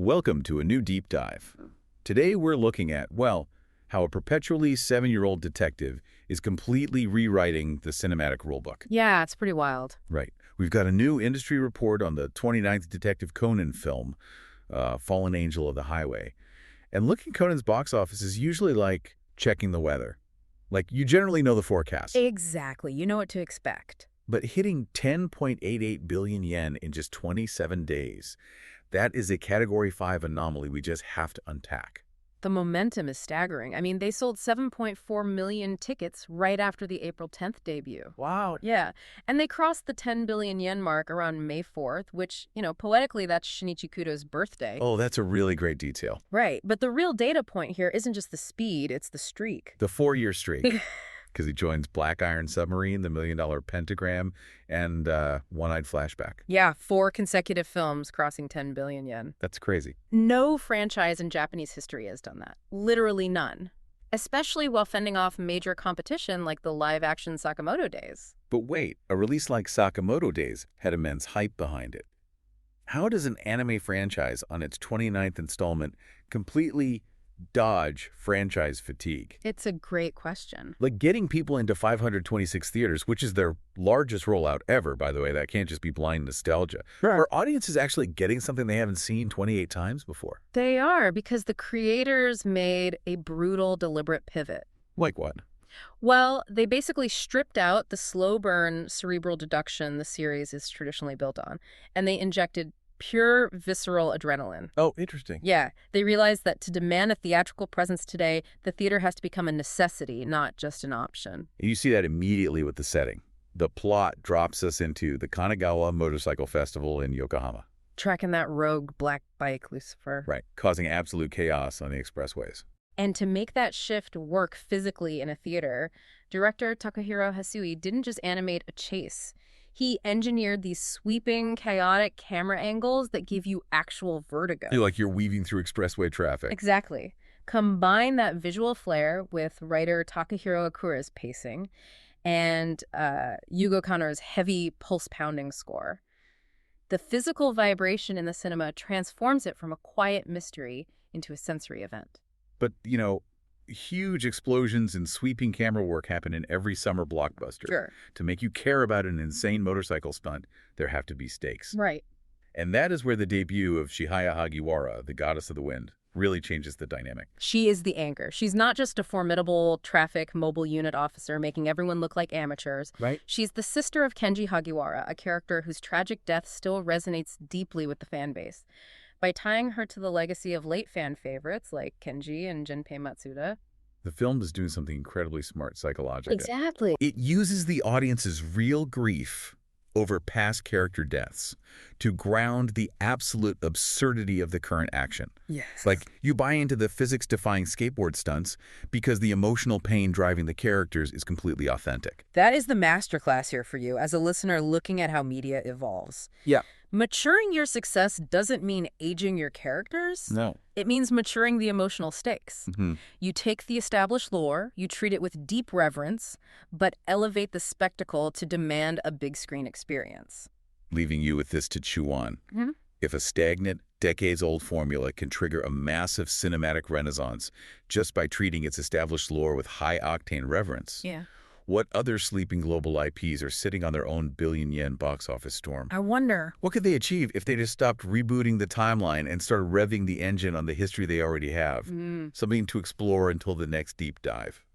Welcome to a new deep dive. Today we're looking at, well, how a perpetually 7-year-old detective is completely rewriting the cinematic rulebook. Yeah, it's pretty wild. Right. We've got a new industry report on the 29th Detective Conan film, Fallen Angel of the Highway. And looking at Conan's box office is usually like checking the weather. Like, you generally know the forecast. Exactly. You know what to expect. But hitting 10.88 billion yen in just 27 days, that is a Category 5 anomaly we just have to unpack. The momentum is staggering. I mean, they sold 7.4 million tickets right after the April 10th debut. Wow. Yeah, and they crossed the 10 billion yen mark around May 4th, which, poetically, that's Shinichi Kudo's birthday. Oh, that's a really great detail. Right, but the real data point here isn't just the speed, it's the streak. The 4-year streak. Because he joins Black Iron Submarine, The $1 Million Pentagram, and One-Eyed Flashback. Yeah, 4 consecutive films crossing 10 billion yen. That's crazy. No franchise in Japanese history has done that. Literally none. Especially while fending off major competition like the live-action Sakamoto Days. But wait, a release like Sakamoto Days had immense hype behind it. How does an anime franchise on its 29th installment completely dodge franchise fatigue? It's a great question. Like getting people into 526 theaters, which is their largest rollout ever, by the way. That can't just be blind nostalgia. Sure. Are audiences actually getting something they haven't seen 28 times before? They are, because the creators made a brutal, deliberate pivot. Like what? Well, they basically stripped out the slow burn cerebral deduction the series is traditionally built on, and they injected pure visceral adrenaline. Oh, interesting. Yeah, they realized that to demand a theatrical presence today, the theater has to become a necessity, not just an option. You see that immediately with the setting. The plot drops us into the Kanagawa Motorcycle Festival in Yokohama. Tracking that rogue black bike, Lucifer. Right, causing absolute chaos on the expressways. And to make that shift work physically in a theater, director Takahiro Hasui didn't just animate a chase. He engineered these sweeping, chaotic camera angles that give you actual vertigo. Like you're weaving through expressway traffic. Exactly. Combine that visual flair with writer Takahiro Akura's pacing and Yugo Kanno's heavy, pulse-pounding score. The physical vibration in the cinema transforms it from a quiet mystery into a sensory event. But, huge explosions and sweeping camera work happen in every summer blockbuster. Sure. To make you care about an insane motorcycle stunt, there have to be stakes. Right. And that is where the debut of Chihaya Hagiwara, the goddess of the wind, really changes the dynamic. She is the anchor. She's not just a formidable traffic mobile unit officer making everyone look like amateurs. Right. She's the sister of Kenji Hagiwara, a character whose tragic death still resonates deeply with the fan base. By tying her to the legacy of late fan favorites like Kenji and Junpei Matsuda. The film is doing something incredibly smart psychologically. Exactly. It uses the audience's real grief over past character deaths to ground the absolute absurdity of the current action. Yes. Like, you buy into the physics-defying skateboard stunts because the emotional pain driving the characters is completely authentic. That is the masterclass here for you as a listener looking at how media evolves. Yeah. Maturing your success doesn't mean aging your characters. No. It means maturing the emotional stakes. Mm-hmm. You take the established lore, you treat it with deep reverence, but elevate the spectacle to demand a big screen experience. Leaving you with this to chew on. Mm-hmm. If a stagnant, decades-old formula can trigger a massive cinematic renaissance just by treating its established lore with high-octane reverence, Yeah. what other sleeping global IPs are sitting on their own billion-yen box office storm? I wonder. What could they achieve if they just stopped rebooting the timeline and started revving the engine on the history they already have? Something to explore until the next deep dive.